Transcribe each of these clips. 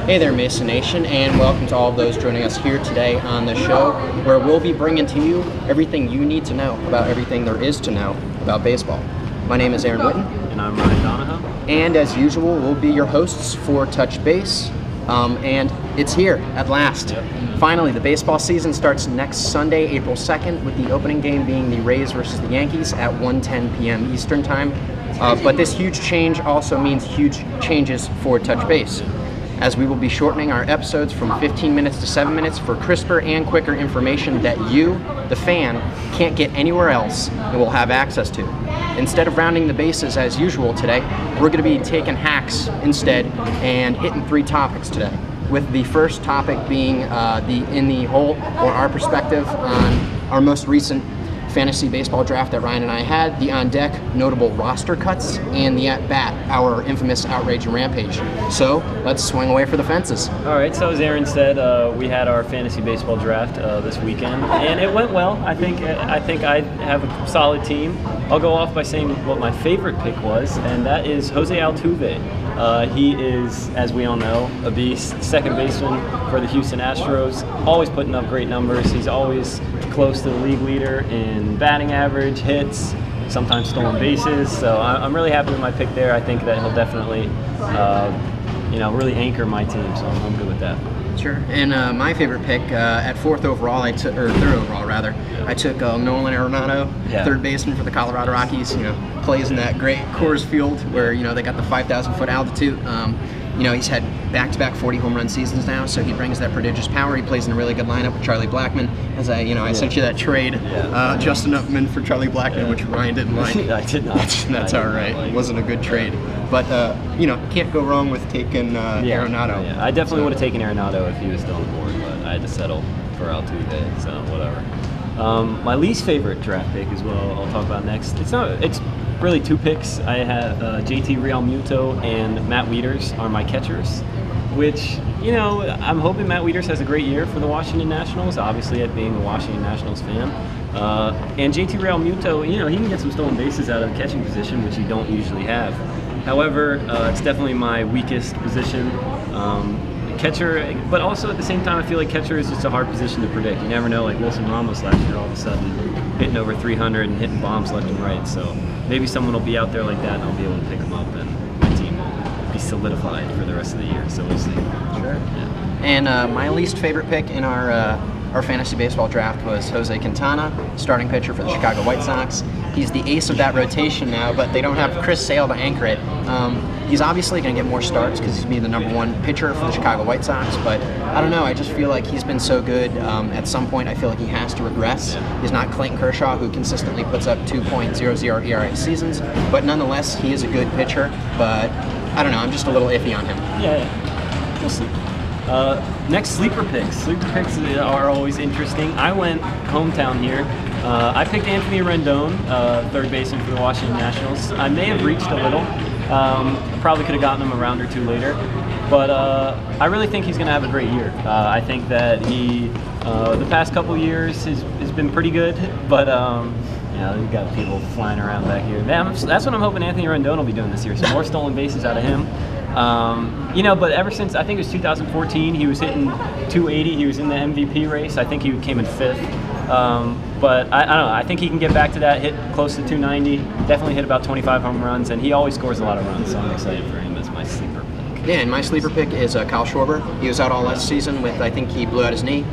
Hey there, Mason Nation, and welcome to all of those joining us here today on the show, where we'll be bringing to you everything you need to know about everything there is to know about baseball. My name is Aaron Witten. And I'm Ryan Donahoe. And as usual, we'll be your hosts for Touch Base. And it's here at last. Yep. Finally, the baseball season starts next Sunday, April 2nd, with the opening game being the Rays versus the Yankees at 1:10 p.m. Eastern Time. But this huge change also means huge changes for Touch Base, as we will be shortening our episodes from 15 minutes to 7 minutes for crisper and quicker information that you, the fan, can't get anywhere else and will have access to. Instead of rounding the bases as usual today, we're going to be taking hacks instead and hitting 3 topics today, with the first topic being the in the hole, or our perspective on our most recent fantasy baseball draft that Ryan and I had, the on deck notable roster cuts, and the at bat, our infamous outrage and rampage. So let's swing away for the fences. All right, so as Aaron said, we had our fantasy baseball draft this weekend, and it went well. I think I have a solid team. I'll go off by saying what my favorite pick was, and that is Jose Altuve. He is, as we all know, a beast, second baseman for the Houston Astros, always putting up great numbers. He's always close to the league leader in batting average, hits, sometimes stolen bases. So I'm really happy with my pick there. I think that he'll definitely, really anchor my team. So I'm good with that. Sure. And my favorite pick at 4th overall, third overall rather, I took Nolan Arenado, third baseman for the Colorado Rockies. Plays in that great Coors Field where they got the 5,000-foot altitude. He's had back-to-back 40 home run seasons now, so he brings that prodigious power. He plays in a really good lineup with Charlie Blackmon. As I sent you that trade, Justin Upman for Charlie Blackmon, which Ryan didn't like. I did not. That's all right. It wasn't a good trade, but can't go wrong with taking Arenado. Yeah, I definitely would have taken Arenado if he was still on the board, but I had to settle for Altuve, so whatever. My least favorite draft pick is what I'll talk about next. It's really 2 picks. I have JT Realmuto and Matt Wieters are my catchers, which, I'm hoping Matt Wieters has a great year for the Washington Nationals, obviously at being a Washington Nationals fan. And JT Realmuto, he can get some stolen bases out of the catching position, which you don't usually have. However, it's definitely my weakest position. Catcher, but also at the same time, I feel like catcher is just a hard position to predict. You never know, like Wilson Ramos last year, all of a sudden hitting over 300 and hitting bombs left and right. So maybe someone will be out there like that, and I'll be able to pick them up, and my team will be solidified for the rest of the year. So we'll see. Sure. Yeah. And my least favorite pick in our fantasy baseball draft was Jose Quintana, starting pitcher for the Chicago White Sox. He's the ace of that rotation now, but they don't have Chris Sale to anchor it. He's obviously going to get more starts because he's been the number 1 pitcher for the Chicago White Sox, but I don't know, I just feel like he's been so good. At some point, I feel like he has to regress. He's not Clayton Kershaw, who consistently puts up 2.00 ERA seasons, but nonetheless, he is a good pitcher, but I don't know, I'm just a little iffy on him. Yeah. We'll see. Next, sleeper picks. Sleeper picks are always interesting. I went hometown here. I picked Anthony Rendon, third baseman for the Washington Nationals. I may have reached a little. Probably could have gotten him a round or 2 later. But I really think he's going to have a great year. I think that he, the past couple years, has been pretty good. But, we've got people flying around back here. That's what I'm hoping Anthony Rendon will be doing this year. Some more stolen bases out of him. But ever since, I think it was 2014, he was hitting 280. He was in the MVP race. I think he came in 5th. But I don't know. I think he can get back to that, hit close to 290. Definitely hit about 25 home runs, and he always scores a lot of runs. So I'm excited for him as my sleeper pick. Yeah, and my sleeper pick is Kyle Schwarber. He was out all last season with, I think he blew out his knee.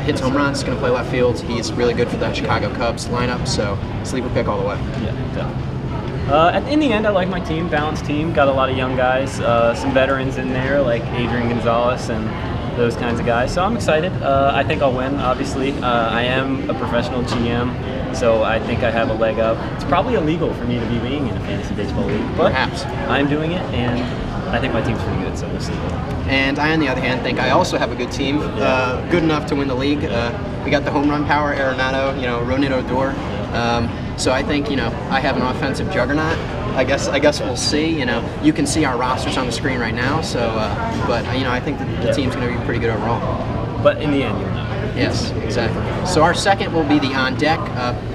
Hits home runs, going to play left field. He's really good for that Chicago Cubs lineup. So sleeper pick all the way. Yeah, definitely. In the end, I like my team, balanced team. Got a lot of young guys, some veterans in there like Adrian Gonzalez and those kinds of guys. So I'm excited. I think I'll win, obviously. I am a professional GM, so I think I have a leg up. It's probably illegal for me to be being in a fantasy baseball league, but perhaps I'm doing it, and I think my team's pretty good, so we'll see. And I, on the other hand, think I also have a good team, good enough to win the league. We got the home run power, Arenado, Ronit Odor. So I think, I have an offensive juggernaut. I guess we'll see. You can see our rosters on the screen right now. So, but I think the team's going to be pretty good overall. But in the end, you'll know. Yes, exactly. So our second will be the on deck.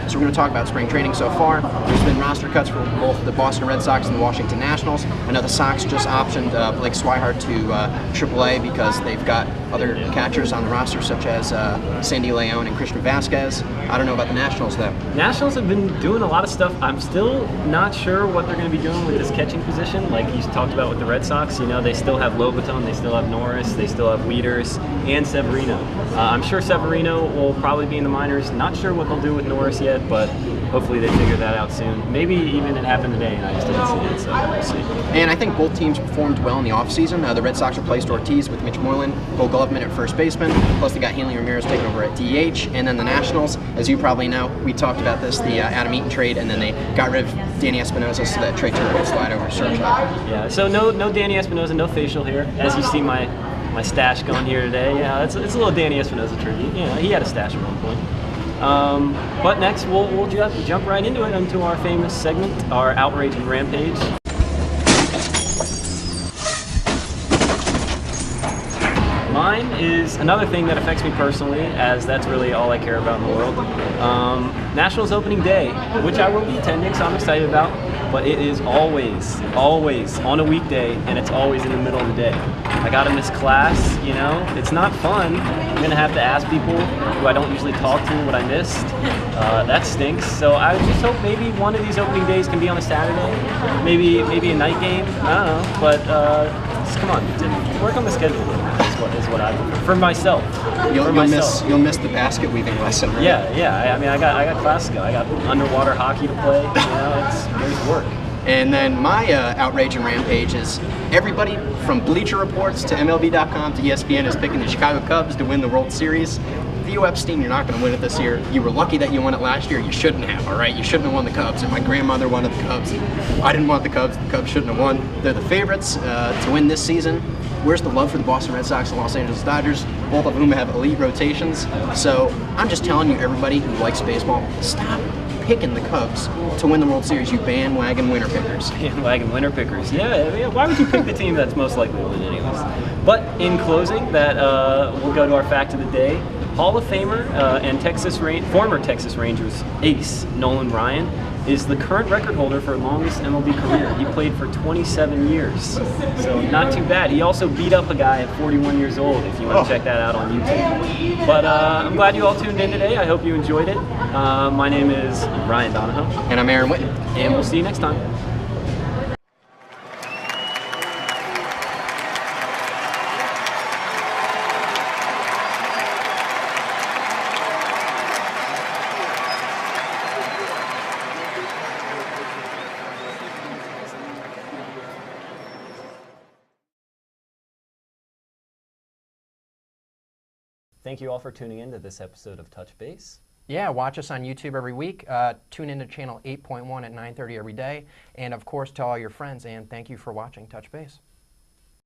So we're going to talk about spring training so far. There's been roster cuts for both the Boston Red Sox and the Washington Nationals. I know the Sox just optioned Blake Swihart to AAA because they've got other catchers on the roster such as Sandy Leon and Christian Vasquez. I don't know about the Nationals though. Nationals have been doing a lot of stuff. I'm still not sure what they're going to be doing with this catching position. Like you talked about with the Red Sox, you know, they still have Lobaton, they still have Norris, they still have Wieters, and Severino. I'm sure Severino will probably be in the minors. Not sure what they'll do with Norris yet, but hopefully they figure that out soon. Maybe even it happened today and I just didn't see it, so we'll see. And I think both teams performed well in the offseason. The Red Sox replaced Ortiz with Mitch Moreland, Bo Gloveman at first baseman, plus they got Hanley Ramirez taking over at DH, and then the Nationals, as you probably know, we talked about this, the Adam Eaton trade, and then they got rid of Danny Espinosa so that Trey Turner could slide over to Serge. Yeah, so no Danny Espinosa, no facial here. As you see my stash going here today, yeah, it's a little Danny Espinosa tribute. Yeah, he had a stash at one point. But next, we'll jump right into it, into our famous segment, our Outrage and Rampage. Mine is another thing that affects me personally, as that's really all I care about in the world. Nationals opening day, which I will be attending, so I'm excited about, but it is always on a weekday, and it's always in the middle of the day. I gotta miss class, you know, it's not fun. I'm gonna have to ask people who I don't usually talk to what I missed. That stinks. So I just hope maybe one of these opening days can be on a Saturday, maybe a night game, I don't know, but just come on, work on the schedule is what I prefer. For myself. You'll miss the basket weaving lesson, right? Yeah. I mean, I got class to go. I got underwater hockey to play. You know, there's work. And then my outrage and rampage is everybody from Bleacher Reports to MLB.com to ESPN is picking the Chicago Cubs to win the World Series. Theo Epstein, you're not going to win it this year. You were lucky that you won it last year. You shouldn't have, all right? You shouldn't have won the Cubs. And my grandmother wanted the Cubs. I didn't want the Cubs. The Cubs shouldn't have won. They're the favorites to win this season. Where's the love for the Boston Red Sox and Los Angeles Dodgers, both of whom have elite rotations? So I'm just telling you, everybody who likes baseball, stop picking the Cubs to win the World Series, you bandwagon winner pickers. Bandwagon winner pickers. Yeah, why would you pick the team that's most likely to win anyways? But in closing, we'll go to our fact of the day. Hall of Famer and former Texas Rangers ace Nolan Ryan is the current record holder for longest MLB career. He played for 27 years, so not too bad. He also beat up a guy at 41 years old, if you want to check that out on YouTube. But I'm glad you all tuned in today. I hope you enjoyed it. My name is Ryan Donahoe. And I'm Aaron Whitten. And we'll see you next time. Thank you all for tuning in to this episode of Touch Base. Yeah, watch us on YouTube every week. Tune into channel 8.1 at 9:30 every day. And of course, tell all your friends. And thank you for watching Touch Base.